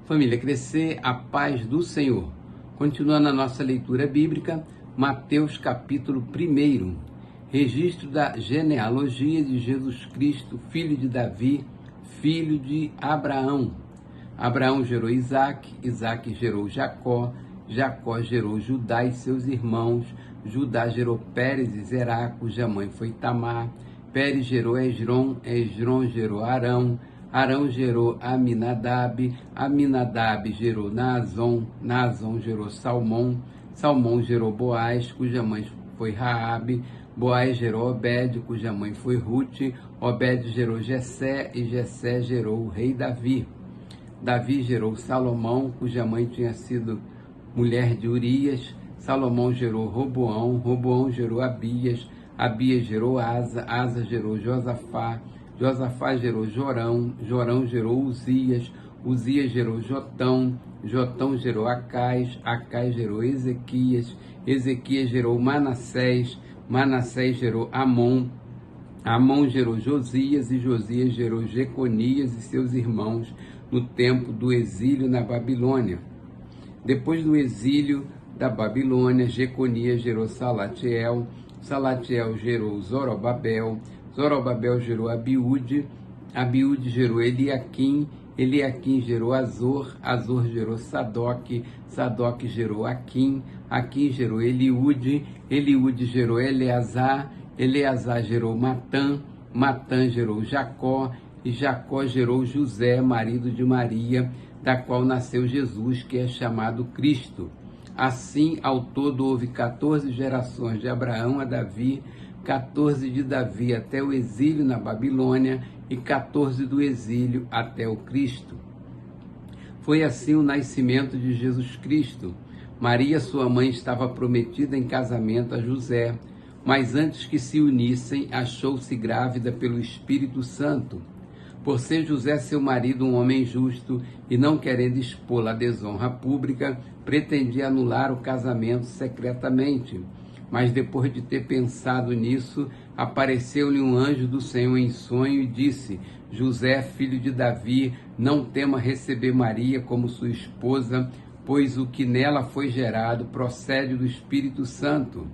Família Crescer, a paz do Senhor. Continuando a nossa leitura bíblica, Mateus capítulo 1, registro da genealogia de Jesus Cristo, filho de Davi, filho de Abraão. Abraão gerou Isaque, Isaque gerou Jacó, Jacó gerou Judá e seus irmãos, Judá gerou Pérez e Zerá, cuja mãe foi Tamar, Pérez gerou Esrom, Esrom gerou Arão, Arão gerou Aminadab, Aminadab gerou Naazon, Naazon gerou Salmão, Salmão gerou Boaz, cuja mãe foi Raabe, Boaz gerou Obed, cuja mãe foi Rute, Obed gerou Jessé e Jessé gerou o rei Davi. Davi gerou Salomão, cuja mãe tinha sido mulher de Urias, Salomão gerou Roboão, Roboão gerou Abias, Abias gerou Asa, Asa gerou Josafá, Josafá gerou Jorão, Jorão gerou Uzias, Uzias gerou Jotão, Jotão gerou Acais, Acais gerou Ezequias, Ezequias gerou Manassés, Manassés gerou Amon, Amon gerou Josias e Josias gerou Jeconias e seus irmãos no tempo do exílio na Babilônia. Depois do exílio da Babilônia, Jeconias gerou Salatiel, Salatiel gerou Zorobabel, Zorobabel gerou Abiúde, Abiúde gerou Eliaquim, Eliaquim gerou Azor, Azor gerou Sadoque, Sadoque gerou Aquim, Aquim gerou Eliúde, Eliúde gerou Eleazar, Eleazar gerou Matã, Matã gerou Jacó, e Jacó gerou José, marido de Maria, da qual nasceu Jesus, que é chamado Cristo. Assim, ao todo, houve 14 gerações de Abraão a Davi, 14 de Davi até o exílio na Babilônia e 14 do exílio até o Cristo. Foi assim o nascimento de Jesus Cristo. Maria, sua mãe, estava prometida em casamento a José, mas antes que se unissem, achou-se grávida pelo Espírito Santo. Por ser José, seu marido, um homem justo, e não querendo expô-la à desonra pública, pretendia anular o casamento secretamente. Mas depois de ter pensado nisso, apareceu-lhe um anjo do Senhor em sonho e disse: José, filho de Davi, não tema receber Maria como sua esposa, pois o que nela foi gerado procede do Espírito Santo.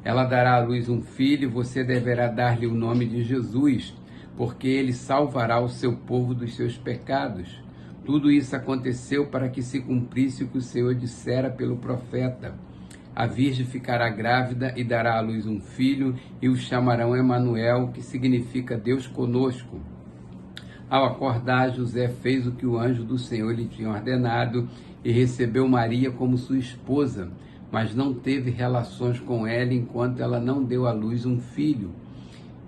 Ela dará à luz um filho, e você deverá dar-lhe o nome de Jesus, porque ele salvará o seu povo dos seus pecados. Tudo isso aconteceu para que se cumprisse o que o Senhor dissera pelo profeta. A virgem ficará grávida e dará à luz um filho, e o chamarão Emanuel, que significa Deus conosco. Ao acordar, José fez o que o anjo do Senhor lhe tinha ordenado e recebeu Maria como sua esposa, mas não teve relações com ela enquanto ela não deu à luz um filho.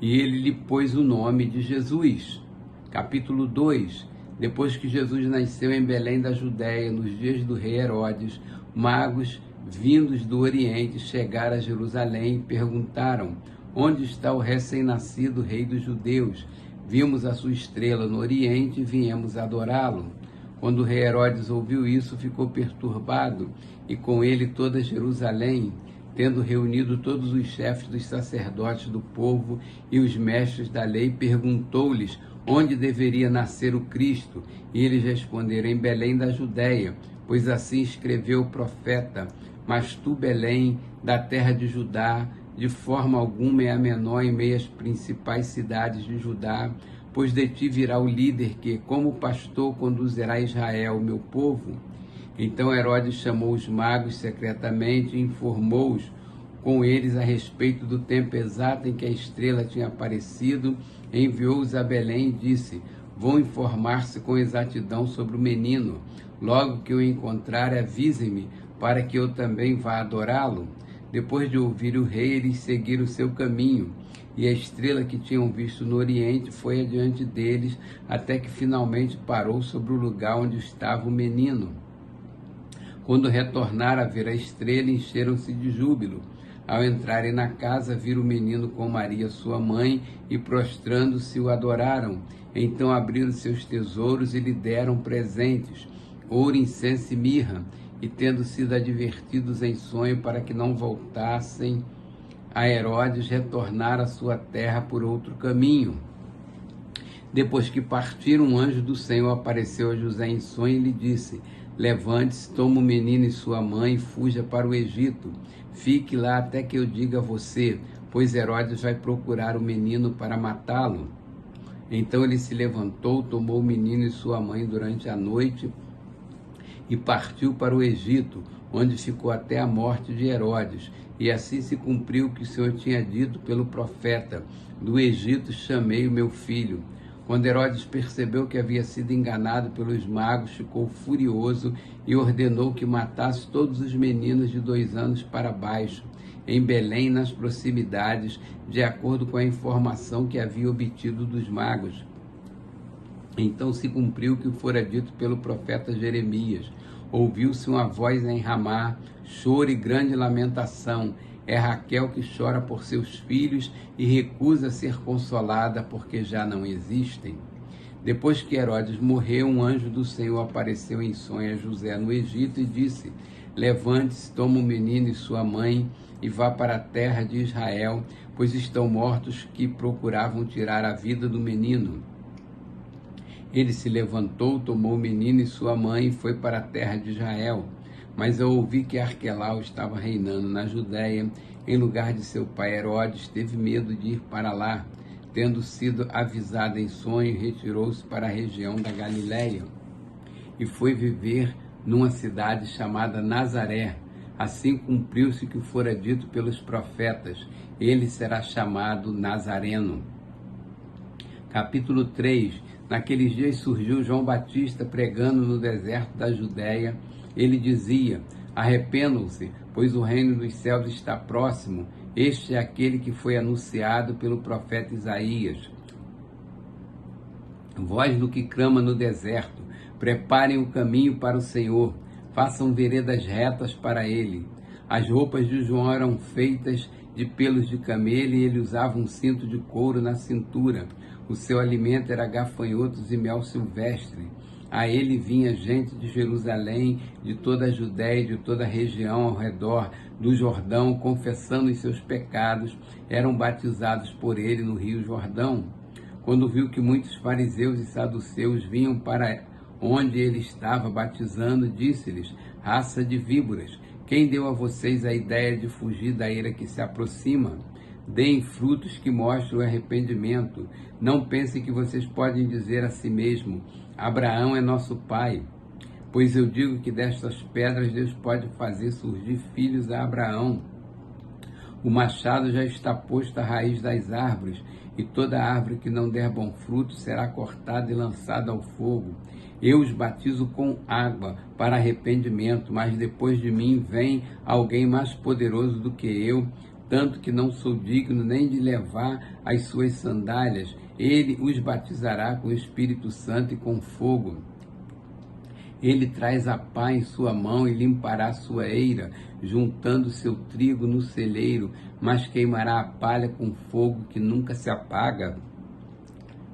E ele lhe pôs o nome de Jesus. Capítulo 2. Depois que Jesus nasceu em Belém da Judéia, nos dias do rei Herodes, magos vindos do Oriente chegaram a Jerusalém e perguntaram: onde está o recém-nascido rei dos judeus? Vimos a sua estrela no Oriente e viemos adorá-lo. Quando o rei Herodes ouviu isso, ficou perturbado, e com ele toda Jerusalém. Tendo reunido todos os chefes dos sacerdotes do povo e os mestres da lei, perguntou-lhes onde deveria nascer o Cristo. E eles responderam: em Belém da Judéia, pois assim escreveu o profeta: mas tu, Belém, da terra de Judá, de forma alguma é a menor em meio às principais cidades de Judá, pois de ti virá o líder que, como pastor, conduzirá Israel, meu povo. Então Herodes chamou os magos secretamente e informou-os com eles a respeito do tempo exato em que a estrela tinha aparecido, enviou-os a Belém e disse: vão informar-se com exatidão sobre o menino. Logo que o encontrarem, avisem-me, para que eu também vá adorá-lo. Depois de ouvir o rei, eles seguiram o seu caminho, e a estrela que tinham visto no Oriente foi adiante deles, até que finalmente parou sobre o lugar onde estava o menino. Quando retornaram a ver a estrela, encheram-se de júbilo. Ao entrarem na casa, viram o menino com Maria, sua mãe, e prostrando-se o adoraram. Então abriram seus tesouros e lhe deram presentes, ouro, incenso e mirra. E tendo sido advertidos em sonho para que não voltassem a Herodes, retornaram à sua terra por outro caminho. Depois que partiram, um anjo do Senhor apareceu a José em sonho e lhe disse: levante-se, toma o menino e sua mãe e fuja para o Egito. Fique lá até que eu diga a você, pois Herodes vai procurar o menino para matá-lo. Então ele se levantou, tomou o menino e sua mãe durante a noite e partiu para o Egito, onde ficou até a morte de Herodes. E assim se cumpriu o que o Senhor tinha dito pelo profeta: do Egito chamei o meu filho. Quando Herodes percebeu que havia sido enganado pelos magos, ficou furioso e ordenou que matasse todos os meninos de 2 anos para baixo, em Belém, nas proximidades, de acordo com a informação que havia obtido dos magos. Então se cumpriu o que fora dito pelo profeta Jeremias. Ouviu-se uma voz em Ramá, choro e grande lamentação. É Raquel que chora por seus filhos e recusa ser consolada porque já não existem. Depois que Herodes morreu, um anjo do Senhor apareceu em sonho a José no Egito e disse: levante-se, toma o menino e sua mãe e vá para a terra de Israel, pois estão mortos que procuravam tirar a vida do menino. Ele se levantou, tomou o menino e sua mãe e foi para a terra de Israel. Mas eu ouvi que Arquelau estava reinando na Judéia, em lugar de seu pai Herodes, teve medo de ir para lá. Tendo sido avisado em sonho, retirou-se para a região da Galiléia e foi viver numa cidade chamada Nazaré. Assim cumpriu-se o que fora dito pelos profetas: ele será chamado Nazareno. Capítulo 3. Naqueles dias surgiu João Batista pregando no deserto da Judéia. Ele dizia: arrependam-se, pois o reino dos céus está próximo. Este é aquele que foi anunciado pelo profeta Isaías. Voz do que clama no deserto: preparem o caminho para o Senhor, façam veredas retas para ele. As roupas de João eram feitas de pelos de camelo e ele usava um cinto de couro na cintura. O seu alimento era gafanhotos e mel silvestre. A ele vinha gente de Jerusalém, de toda a Judéia e de toda a região ao redor do Jordão, confessando os seus pecados, eram batizados por ele no rio Jordão. Quando viu que muitos fariseus e saduceus vinham para onde ele estava batizando, disse-lhes: raça de víboras, quem deu a vocês a ideia de fugir da ira que se aproxima? Deem frutos que mostrem o arrependimento. Não pensem que vocês podem dizer a si mesmo: Abraão é nosso pai. Pois eu digo que destas pedras Deus pode fazer surgir filhos a Abraão. O machado já está posto à raiz das árvores, e toda árvore que não der bom fruto será cortada e lançada ao fogo. Eu os batizo com água para arrependimento, mas depois de mim vem alguém mais poderoso do que eu, tanto que não sou digno nem de levar as suas sandálias. Ele os batizará com o Espírito Santo e com fogo. Ele traz a pá em sua mão e limpará sua eira, juntando seu trigo no celeiro, mas queimará a palha com fogo que nunca se apaga.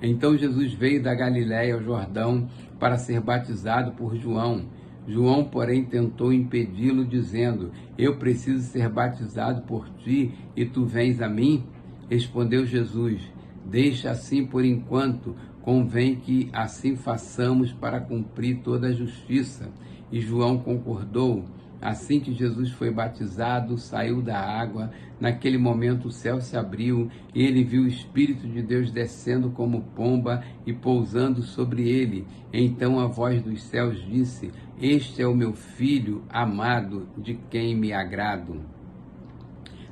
Então Jesus veio da Galiléia ao Jordão para ser batizado por João. João, porém, tentou impedi-lo, dizendo: eu preciso ser batizado por ti, e tu vens a mim? Respondeu Jesus: deixa assim por enquanto, convém que assim façamos para cumprir toda a justiça. E João concordou. Assim que Jesus foi batizado, saiu da água. Naquele momento o céu se abriu e ele viu o Espírito de Deus descendo como pomba e pousando sobre ele. Então a voz dos céus disse: este é o meu Filho amado, de quem me agrado.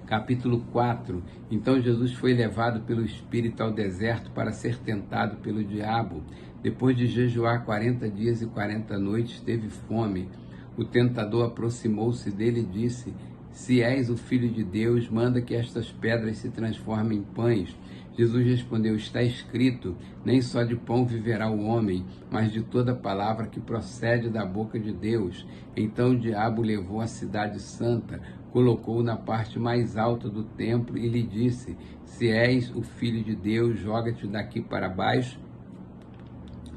Capítulo 4. Então Jesus foi levado pelo Espírito ao deserto para ser tentado pelo diabo. Depois de jejuar 40 dias e 40 noites, teve fome. O tentador aproximou-se dele e disse: se és o Filho de Deus, manda que estas pedras se transformem em pães. Jesus respondeu: está escrito, nem só de pão viverá o homem, mas de toda palavra que procede da boca de Deus. Então o diabo levou a cidade santa, colocou-o na parte mais alta do templo e lhe disse: se és o Filho de Deus, joga-te daqui para baixo,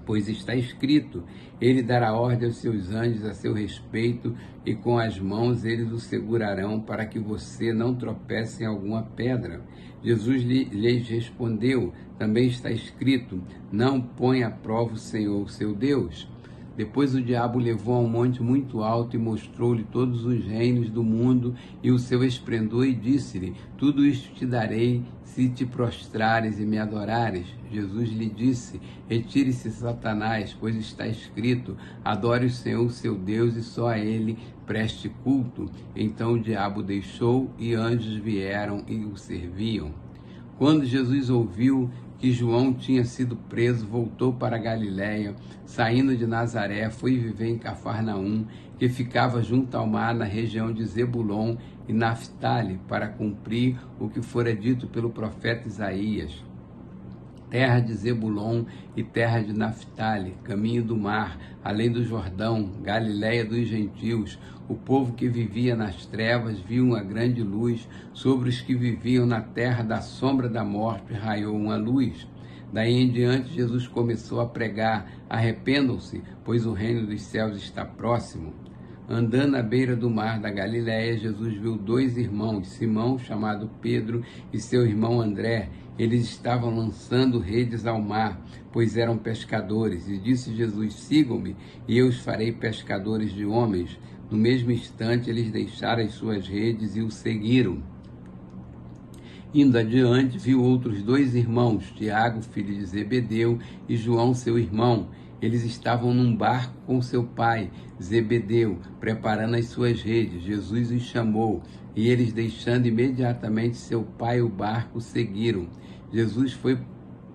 Pois está escrito, ele dará ordem aos seus anjos a seu respeito, e com as mãos eles o segurarão, para que você não tropece em alguma pedra. Jesus lhes respondeu, também está escrito, não põe à prova o Senhor, seu Deus. Depois o diabo o levou a um monte muito alto e mostrou-lhe todos os reinos do mundo e o seu esplendor, e disse-lhe, tudo isto te darei se te prostrares e me adorares. Jesus lhe disse, retire-se, Satanás, pois está escrito, adore o Senhor, seu Deus, e só a ele preste culto. Então o diabo deixou, e anjos vieram e o serviam. Quando Jesus ouviu que João tinha sido preso, voltou para a Galiléia, saindo de Nazaré, foi viver em Cafarnaum, que ficava junto ao mar, na região de Zebulon e Naftali, para cumprir o que fora dito pelo profeta Isaías. Terra de Zebulon e terra de Naftali, caminho do mar, além do Jordão, Galiléia dos gentios. O povo que vivia nas trevas viu uma grande luz, sobre os que viviam na terra da sombra da morte raiou uma luz. Daí em diante Jesus começou a pregar, arrependam-se, pois o reino dos céus está próximo. Andando à beira do mar da Galiléia, Jesus viu dois irmãos, Simão, chamado Pedro, e seu irmão André. Eles estavam lançando redes ao mar, pois eram pescadores. E disse Jesus, sigam-me, e eu os farei pescadores de homens. No mesmo instante, eles deixaram as suas redes e o seguiram. Indo adiante, viu outros dois irmãos, Tiago, filho de Zebedeu, e João, seu irmão. Eles estavam num barco com seu pai, Zebedeu, preparando as suas redes. Jesus os chamou, e eles, deixando imediatamente seu pai e o barco, seguiram. Jesus foi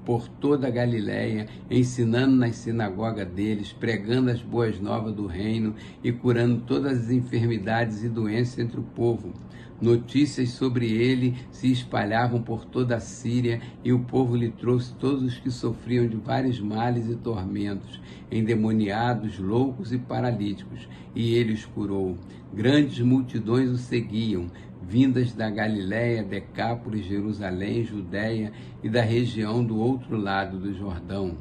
por toda a Galiléia, ensinando nas sinagogas deles, pregando as boas novas do reino e curando todas as enfermidades e doenças entre o povo. Notícias sobre ele se espalhavam por toda a Síria, e o povo lhe trouxe todos os que sofriam de vários males e tormentos, endemoniados, loucos e paralíticos, e ele os curou. Grandes multidões o seguiam, vindas da Galiléia, Decápolis, Jerusalém, Judéia e da região do outro lado do Jordão.